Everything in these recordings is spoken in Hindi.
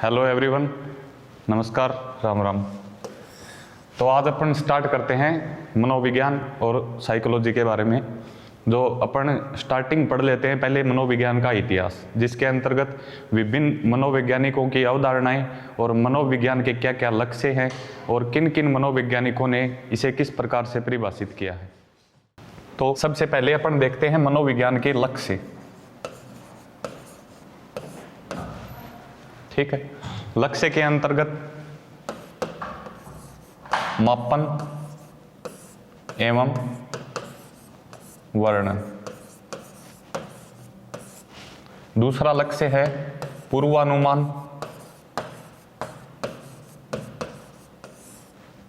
हेलो एवरीवन, नमस्कार, राम राम। तो आज अपन स्टार्ट करते हैं मनोविज्ञान और साइकोलॉजी के बारे में। जो अपन स्टार्टिंग पढ़ लेते हैं पहले मनोविज्ञान का इतिहास, जिसके अंतर्गत विभिन्न मनोवैज्ञानिकों की अवधारणाएं और मनोविज्ञान के क्या क्या लक्ष्य हैं और किन किन मनोवैज्ञानिकों ने इसे किस प्रकार से परिभाषित किया है। तो सबसे पहले अपन देखते हैं मनोविज्ञान के लक्ष्य। ठीक है, लक्ष्य के अंतर्गत मापन एवं वर्णन। दूसरा लक्ष्य है पूर्वानुमान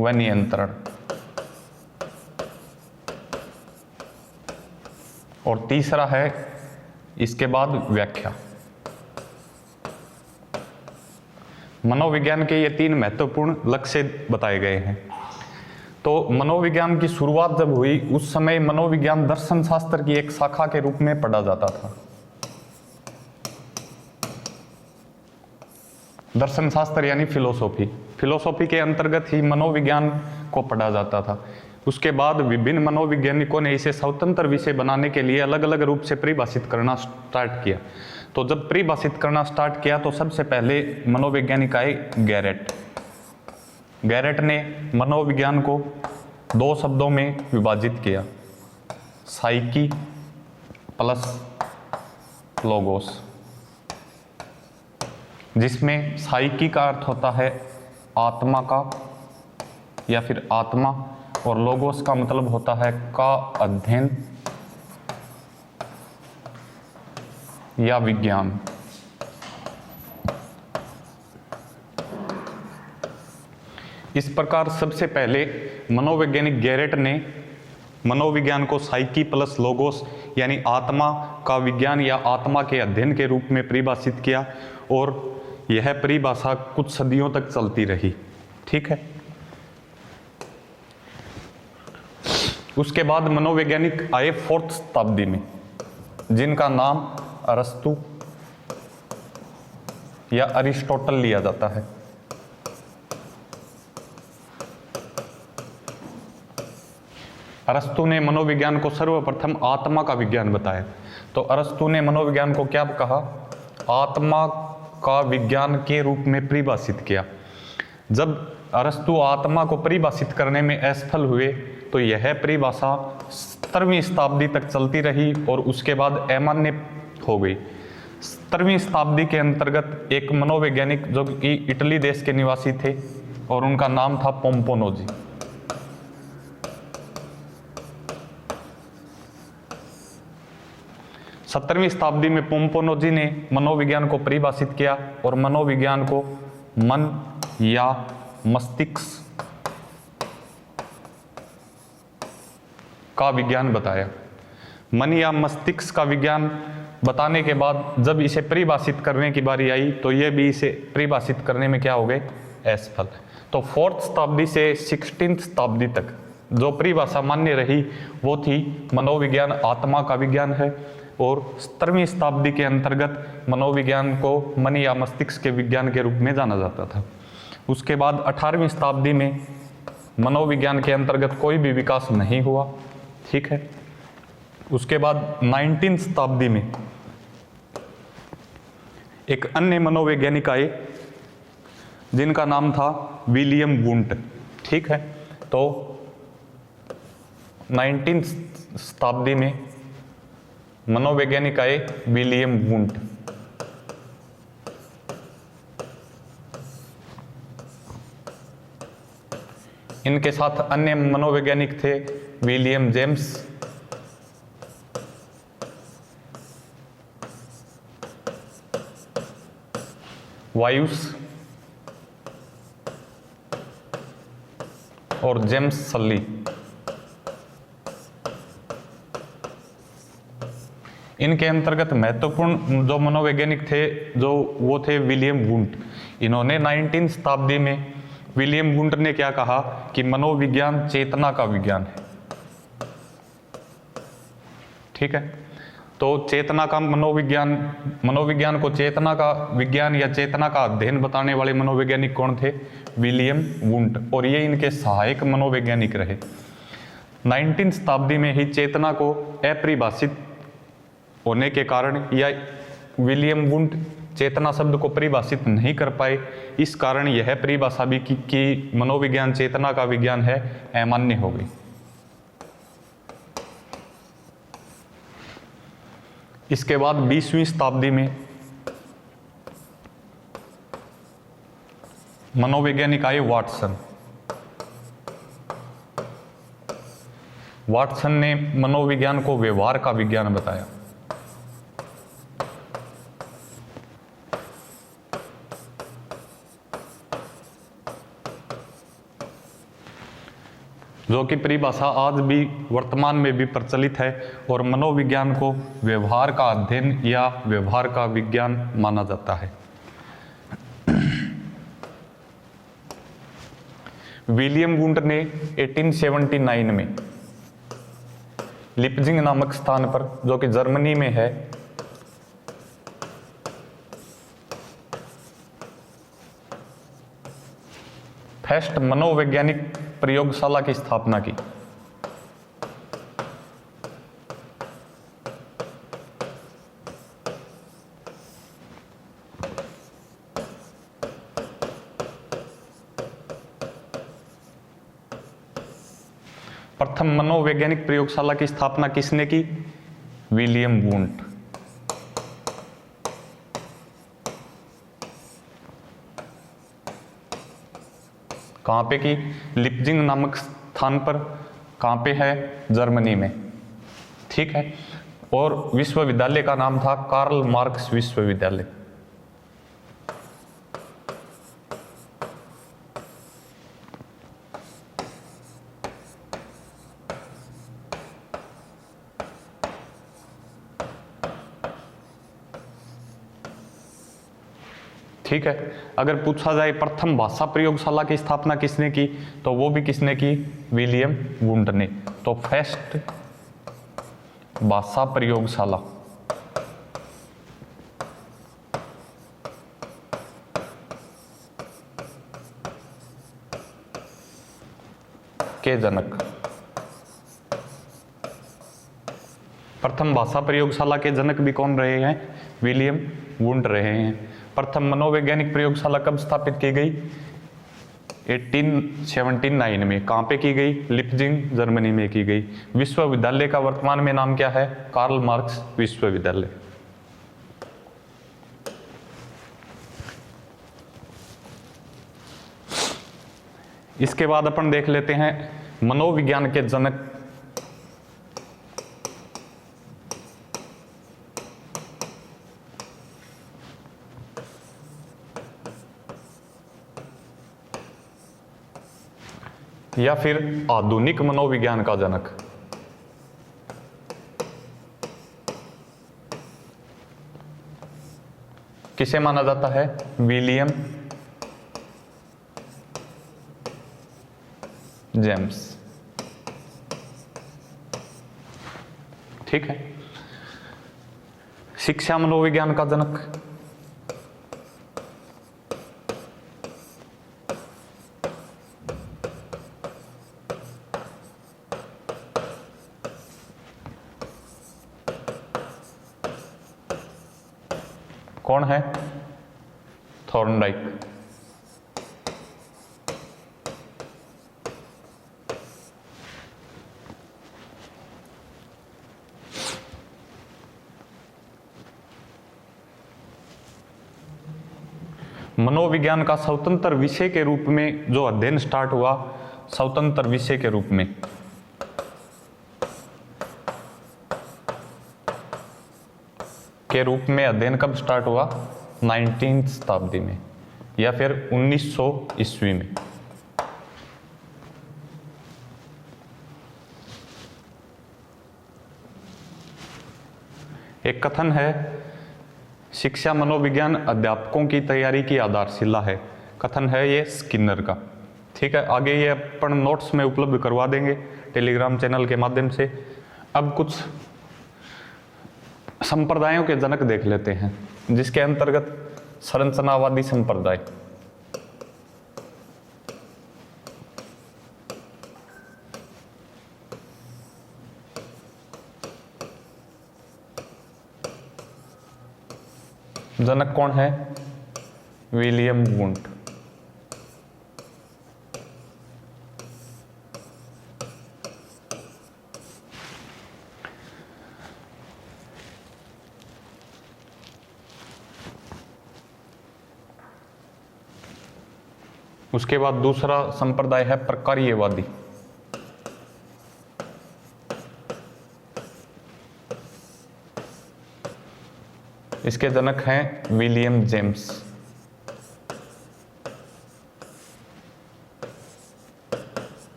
व नियंत्रण। और तीसरा है इसके बाद व्याख्या। मनोविज्ञान के ये तीन महत्वपूर्ण लक्ष्य बताए गए हैं। तो मनोविज्ञान की शुरुआत जब हुई उस समय मनोविज्ञान दर्शन शास्त्र की एक शाखा के रूप में पढ़ा जाता था। दर्शन शास्त्र यानी फिलोसॉफी के अंतर्गत ही मनोविज्ञान को पढ़ा जाता था। उसके बाद विभिन्न मनोवैज्ञानिकों ने इसे स्वतंत्र विषय बनाने के लिए अलग अलग रूप से परिभाषित करना स्टार्ट किया। तो जब परिभाषित करना स्टार्ट किया तो सबसे पहले मनोवैज्ञानिक आए गैरेट। गैरेट ने मनोविज्ञान को दो शब्दों में विभाजित किया, साइकी प्लस लोगोस, जिसमें साइकी का अर्थ होता है आत्मा का या फिर आत्मा, और लोगोस का मतलब होता है का अध्ययन या विज्ञान। इस प्रकार सबसे पहले मनोवैज्ञानिक गैरेट ने मनोविज्ञान को साइकी प्लस लोगोस यानी आत्मा का विज्ञान या आत्मा के अध्ययन के रूप में परिभाषित किया, और यह परिभाषा कुछ सदियों तक चलती रही। ठीक है, उसके बाद मनोवैज्ञानिक आए 4th शताब्दी में, जिनका नाम अरस्तु या अरिस्टोटल लिया जाता है। अरस्तु ने मनोविज्ञान को सर्वप्रथम आत्मा का विज्ञान बताया। तो अरस्तु ने मनोविज्ञान को क्या कहा? आत्मा का विज्ञान के रूप में परिभाषित किया। जब अरस्तु आत्मा को परिभाषित करने में असफल हुए तो यह परिभाषा 17वीं शताब्दी तक चलती रही और उसके बाद अमान्य हो गई। 17वीं शताब्दी के अंतर्गत एक मनोवैज्ञानिक जो कि इटली देश के निवासी थे और उनका नाम था पोम्पोनोजी। सत्रहवीं शताब्दी में पोम्पोनोजी ने मनोविज्ञान को परिभाषित किया और मनोविज्ञान को मन या मस्तिष्क का विज्ञान बताया। मन या मस्तिष्क का विज्ञान बताने के बाद जब इसे परिभाषित करने की बारी आई तो यह भी इसे परिभाषित करने में क्या हो गए? असफल। तो 4th शताब्दी से 16th शताब्दी तक जो परिभाषा मान्य रही वो थी मनोविज्ञान आत्मा का विज्ञान है, और 17वीं शताब्दी के अंतर्गत मनोविज्ञान को मन या मस्तिष्क के विज्ञान के रूप में जाना जाता था। उसके बाद 18वीं शताब्दी में मनोविज्ञान के अंतर्गत कोई भी विकास नहीं हुआ। ठीक है, उसके बाद 19वीं शताब्दी में एक अन्य मनोवैज्ञानिक आए जिनका नाम था विलियम वुंट। ठीक है, तो 19वीं शताब्दी में मनोवैज्ञानिक आए विलियम वुंट। इनके साथ अन्य मनोवैज्ञानिक थे विलियम जेम्स, वायुस और जेम्स सल्ली। इनके अंतर्गत महत्वपूर्ण जो मनोवैज्ञानिक थे वो थे विलियम वुंट। इन्होंने 19वीं शताब्दी में विलियम वुंट ने क्या कहा कि मनोविज्ञान चेतना का विज्ञान है। ठीक है, तो चेतना का मनोविज्ञान को चेतना का विज्ञान या चेतना का अध्ययन बताने वाले मनोवैज्ञानिक कौन थे? विलियम वुंट, और ये इनके सहायक मनोवैज्ञानिक रहे। 19वीं शताब्दी में ही चेतना को अपरिभाषित होने के कारण या विलियम वुंट चेतना शब्द को परिभाषित नहीं कर पाए, इस कारण यह परिभाषा भी कि मनोविज्ञान चेतना का विज्ञान है अमान्य हो गई। इसके बाद 20वीं शताब्दी में मनोवैज्ञानिक आए वाटसन। वाटसन ने मनोविज्ञान को व्यवहार का विज्ञान बताया। जो कि परिभाषा आज भी वर्तमान में भी प्रचलित है और मनोविज्ञान को व्यवहार का अध्ययन या व्यवहार का विज्ञान माना जाता है। विलियम वुंट ने 1879 में लिप्जिंग नामक स्थान पर, जो कि जर्मनी में है, फर्स्ट मनोवैज्ञानिक प्रयोगशाला की स्थापना की। प्रथम मनोवैज्ञानिक प्रयोगशाला की स्थापना किसने की? William Wundt. कहां पे की? लिप्जिंग नामक स्थान पर। कहां पे है? जर्मनी में। ठीक है। और विश्वविद्यालय का नाम था कार्ल मार्क्स विश्वविद्यालय। ठीक है। अगर पूछा जाए प्रथम भाषा प्रयोगशाला की स्थापना किसने की, तो वो भी किसने की? विलियम वुंट ने। तो फर्स्ट भाषा प्रयोगशाला के जनक, प्रथम भाषा प्रयोगशाला के जनक भी कौन रहे हैं? विलियम वुंट रहे हैं। प्रथम मनोवैज्ञानिक प्रयोगशाला कब स्थापित की गई? 1879 में। कहां पे की गई? लिप्जिंग, जर्मनी में की गई। विश्वविद्यालय का वर्तमान में नाम क्या है? कार्ल मार्क्स विश्वविद्यालय। इसके बाद अपन देख लेते हैं मनोविज्ञान के जनक। या फिर आधुनिक मनोविज्ञान का जनक। किसे माना जाता है? William James. ठीक है। शिक्षा मनोविज्ञान का जनक। कौन है? थॉर्नडाइक। मनोविज्ञान का स्वतंत्र विषय के रूप में जो अध्ययन स्टार्ट हुआ, स्वतंत्र विषय के रूप में, अध्ययन कब स्टार्ट हुआ? 19वीं शताब्दी में या फिर 1900 ईस्वी में। एक कथन है, शिक्षा मनोविज्ञान अध्यापकों की तैयारी की आधारशिला है। कथन है ये स्किनर का। ठीक है। आगे ये अपन नोट्स में उपलब्ध करवा देंगे टेलीग्राम चैनल के माध्यम से। अब कुछ संप्रदायों के जनक देख लेते हैं, जिसके अंतर्गत संरचनावादी संप्रदाय, जनक कौन है? William Wundt. उसके बाद दूसरा संप्रदाय है प्रकार्यवादी। इसके जनक हैं विलियम जेम्स।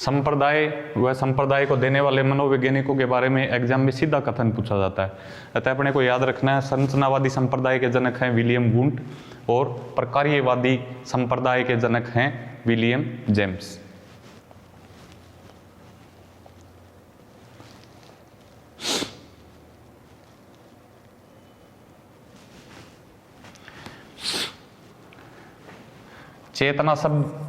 संप्रदाय व संप्रदाय को देने वाले मनोवैज्ञानिकों के बारे में एग्जाम में सीधा कथन पूछा जाता है, अतः अपने को याद रखना है संरचनावादी संप्रदाय के जनक हैं विलियम वुंट और प्रकार्यवादी संप्रदाय के जनक हैं विलियम जेम्स। चेतना शब्द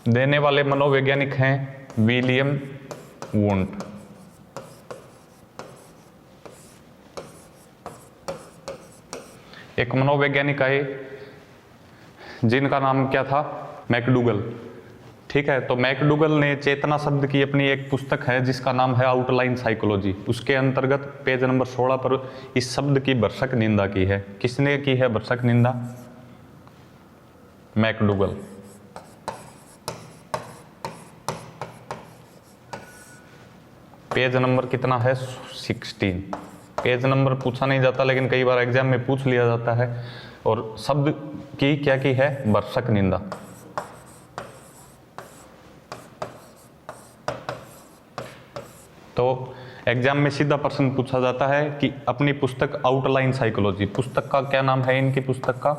देने वाले मनोवैज्ञानिक हैं विलियम वुंट। एक मनोवैज्ञानिक आए जिनका नाम क्या था? मैकडूगल। ठीक है, तो मैकडूगल ने चेतना शब्द की अपनी एक पुस्तक है जिसका नाम है आउटलाइन साइकोलॉजी। उसके अंतर्गत पेज नंबर 16 पर इस शब्द की भरसक निंदा की है। किसने की है भरसक निंदा? मैकडूगल। पेज नंबर कितना है? 16। पेज नंबर पूछा नहीं जाता, लेकिन कई बार एग्जाम में पूछ लिया जाता है। और शब्द की क्या की है? भरसक निंदा। तो एग्जाम में सीधा प्रश्न पूछा जाता है कि अपनी पुस्तक आउटलाइन साइकोलॉजी, पुस्तक का क्या नाम है? इनकी पुस्तक का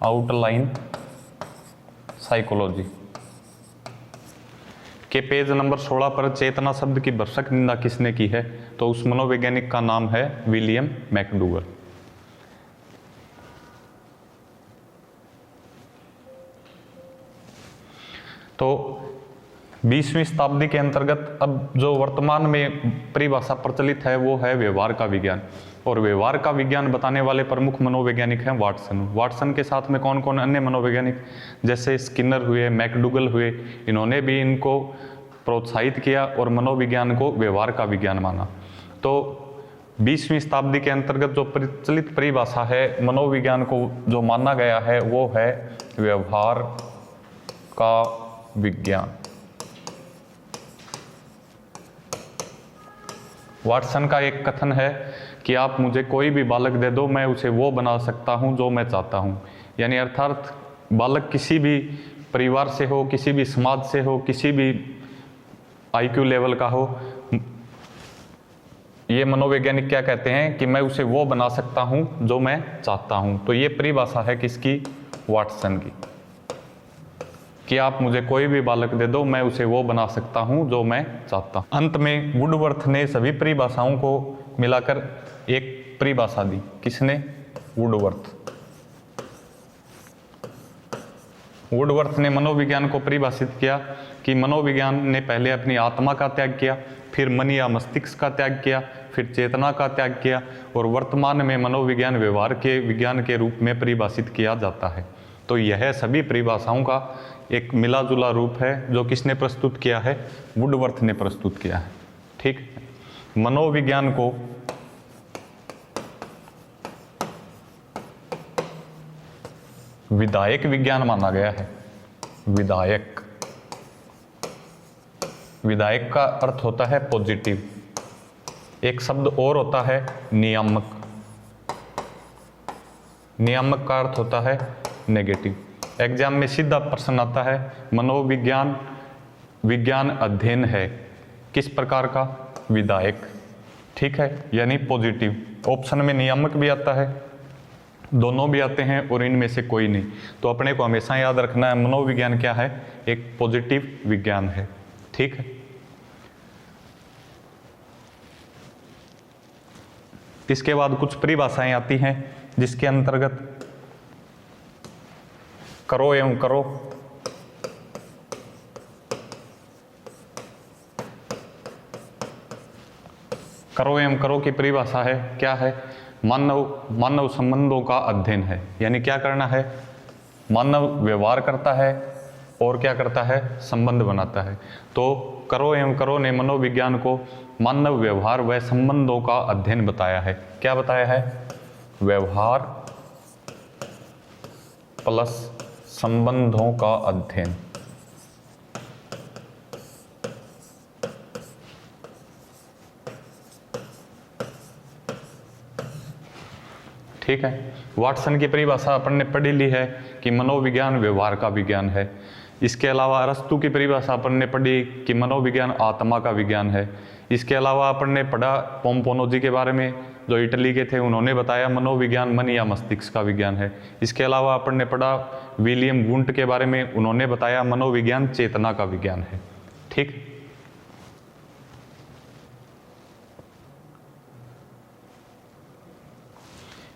आउटलाइन साइकोलॉजी के पेज नंबर 16 पर चेतना शब्द की भरसक निंदा किसने की है? तो उस मनोवैज्ञानिक का नाम है विलियम मैकडूगल। तो 20वीं शताब्दी के अंतर्गत अब जो वर्तमान में परिभाषा प्रचलित है वो है व्यवहार का विज्ञान। और व्यवहार का विज्ञान बताने वाले प्रमुख मनोवैज्ञानिक हैं वाटसन। वाटसन के साथ में कौन कौन अन्य मनोवैज्ञानिक जैसे स्किनर हुए, मैकडूगल हुए, इन्होंने भी इनको प्रोत्साहित किया और मनोविज्ञान को व्यवहार का विज्ञान माना। तो 20वीं शताब्दी के अंतर्गत जो प्रचलित परिभाषा है मनोविज्ञान को जो माना गया है वो है व्यवहार का विज्ञान। वाटसन का एक कथन है कि आप मुझे कोई भी बालक दे दो, मैं उसे वो बना सकता हूँ जो मैं चाहता हूँ। यानी अर्थात बालक किसी भी परिवार से हो, किसी भी समाज से हो, किसी भी IQ लेवल का हो, ये मनोवैज्ञानिक क्या कहते हैं कि मैं उसे वो बना सकता हूँ जो मैं चाहता हूँ। तो ये परिभाषा है किसकी? वाटसन की, कि आप मुझे कोई भी बालक दे दो, मैं उसे वो बना सकता हूँ जो मैं चाहता हूँ। अंत में वुडवर्थ ने सभी परिभाषाओं को मिलाकर एक परिभाषा दी। किसने? वुडवर्थ। वुडवर्थ ने मनोविज्ञान को परिभाषित किया कि मनोविज्ञान ने पहले अपनी आत्मा का त्याग किया, फिर मन या मस्तिष्क का त्याग किया, फिर चेतना का त्याग किया, और वर्तमान में मनोविज्ञान व्यवहार के विज्ञान के रूप में परिभाषित किया जाता है। तो यह सभी परिभाषाओं का एक मिला जुला रूप है जो किसने प्रस्तुत किया है? वुडवर्थ ने प्रस्तुत किया है। ठीक, मनोविज्ञान को विधायक विज्ञान माना गया है। विधायक, विधायक का अर्थ होता है पॉजिटिव। एक शब्द और होता है नियामक। नियामक का अर्थ होता है नेगेटिव। एग्जाम में सीधा प्रश्न आता है मनोविज्ञान विज्ञान अध्ययन है किस प्रकार का? विधायक। ठीक है, यानी पॉजिटिव। ऑप्शन में नियामक भी आता है, दोनों भी आते हैं और इनमें से कोई नहीं। तो अपने को हमेशा याद रखना है मनोविज्ञान क्या है? एक पॉजिटिव विज्ञान है। ठीक है। इसके बाद कुछ परिभाषाएं आती हैं जिसके अंतर्गत करो एवं करो, करो एवं करो की परिभाषा है, क्या है? मानव संबंधों का अध्ययन है, यानी क्या करना है? मानव व्यवहार करता है और क्या करता है? संबंध बनाता है। तो करो एवं करो ने मनोविज्ञान को मानव व्यवहार व संबंधों का अध्ययन बताया है। क्या बताया है? व्यवहार प्लस संबंधों का अध्ययन। ठीक है, वाटसन की परिभाषा अपन ने पढ़ी ली है कि मनोविज्ञान व्यवहार का विज्ञान है। इसके अलावा अरस्तु की परिभाषा अपन ने पढ़ी कि मनोविज्ञान आत्मा का विज्ञान है। इसके अलावा अपन ने पढ़ा पोम्पोनोजी के बारे में, जो इटली के थे, उन्होंने बताया मनोविज्ञान मन या मस्तिष्क का विज्ञान है। इसके अलावा अपन ने पढ़ा विलियम वुंट के बारे में, उन्होंने बताया मनोविज्ञान चेतना का विज्ञान है। ठीक,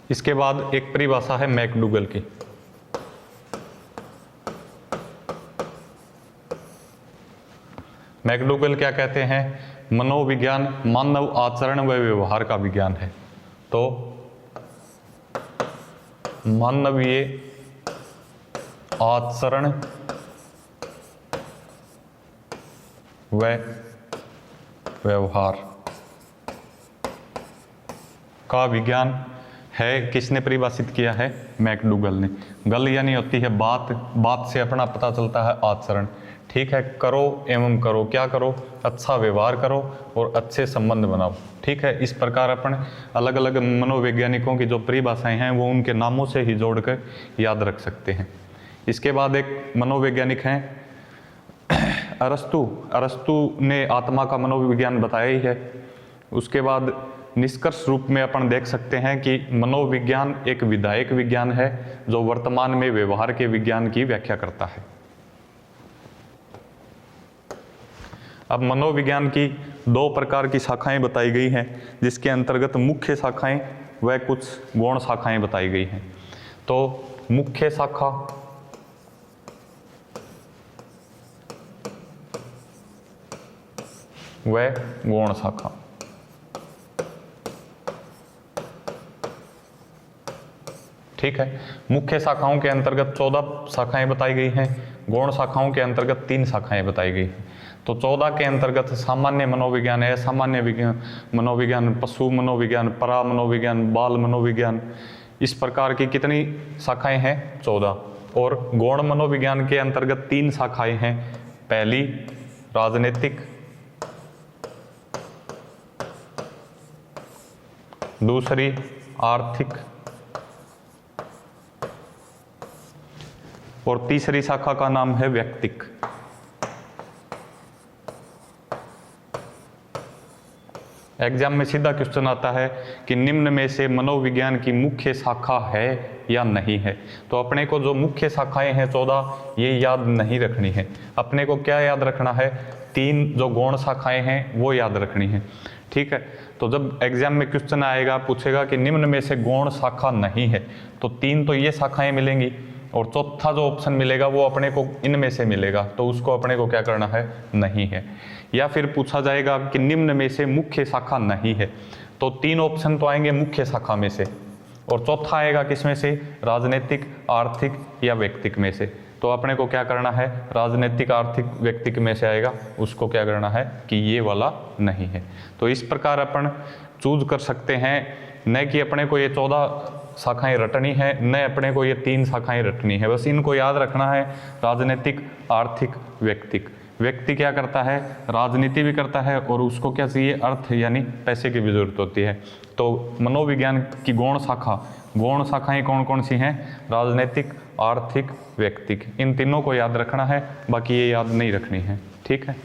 इसके बाद एक परिभाषा है मैकडूगल की। मैकडूगल क्या कहते हैं? मनोविज्ञान मानव आचरण व व्यवहार का विज्ञान है। तो मानवीय आचरण व व्यवहार का विज्ञान है। किसने परिभाषित किया है? मैकडूगल ने। गल यानी होती है बात, बात से अपना पता चलता है आचरण। ठीक है, करो एवं करो, क्या करो? अच्छा व्यवहार करो और अच्छे संबंध बनाओ। ठीक है, इस प्रकार अपन अलग अलग मनोवैज्ञानिकों की जो परिभाषाएं हैं वो उनके नामों से ही जोड़कर याद रख सकते हैं। इसके बाद एक मनोवैज्ञानिक हैं अरस्तु। अरस्तु ने आत्मा का मनोविज्ञान बताया ही है। उसके बाद निष्कर्ष रूप में अपन देख सकते हैं कि मनोविज्ञान एक विधायक विज्ञान है जो वर्तमान में व्यवहार के विज्ञान की व्याख्या करता है। अब मनोविज्ञान की दो प्रकार की शाखाएं बताई गई हैं, जिसके अंतर्गत मुख्य शाखाएं व कुछ गौण शाखाएं बताई गई हैं। तो मुख्य शाखा व गौण शाखा। ठीक है, मुख्य शाखाओं के अंतर्गत 14 शाखाएं बताई गई हैं, गौण शाखाओं के अंतर्गत 3 शाखाएं बताई गई हैं। तो 14 के अंतर्गत सामान्य मनोविज्ञान, असामान्य मनोविज्ञान, पशु मनोविज्ञान, परा मनोविज्ञान, बाल मनोविज्ञान, इस प्रकार की कितनी शाखाएं हैं? 14। और गौण मनोविज्ञान के अंतर्गत 3 शाखाएं हैं। पहली राजनीतिक, दूसरी आर्थिक और तीसरी शाखा का नाम है व्यक्तिक। एग्जाम में सीधा क्वेश्चन आता है कि निम्न में से मनोविज्ञान की मुख्य शाखा है या नहीं है। तो अपने को जो मुख्य शाखाएं हैं 14, ये याद नहीं रखनी है। अपने को क्या याद रखना है? 3 जो गौण शाखाएं हैं वो याद रखनी है। ठीक है, तो जब एग्जाम में क्वेश्चन आएगा, पूछेगा कि निम्न में से गौण शाखा नहीं है, तो 3 तो ये शाखाएं मिलेंगी और चौथा जो ऑप्शन मिलेगा वो अपने को इनमें से मिलेगा, तो उसको अपने को क्या करना है? नहीं है। या फिर पूछा जाएगा कि निम्न में से मुख्य शाखा नहीं है, तो 3 ऑप्शन तो आएंगे मुख्य शाखा में से और चौथा आएगा किसमें से? राजनीतिक, आर्थिक या व्यक्तिक में से। तो अपने को क्या करना है? राजनीतिक, आर्थिक, व्यक्तिक में से आएगा, उसको क्या करना है कि ये वाला नहीं है। तो इस प्रकार अपन चूज कर सकते हैं, न कि अपने को ये 14 शाखाएं रटनी है, न अपने को ये 3 शाखाएं रटनी है। बस इनको याद रखना है, राजनीतिक, आर्थिक, व्यक्तिक। व्यक्ति क्या करता है? राजनीति भी करता है और उसको क्या चाहिए? अर्थ यानी पैसे की भी जरूरत होती है। तो मनोविज्ञान की गौण शाखाएं कौन कौन सी हैं? राजनीतिक, आर्थिक, व्यक्तिक। इन तीनों को याद रखना है, बाकी ये याद नहीं रखनी है। ठीक है।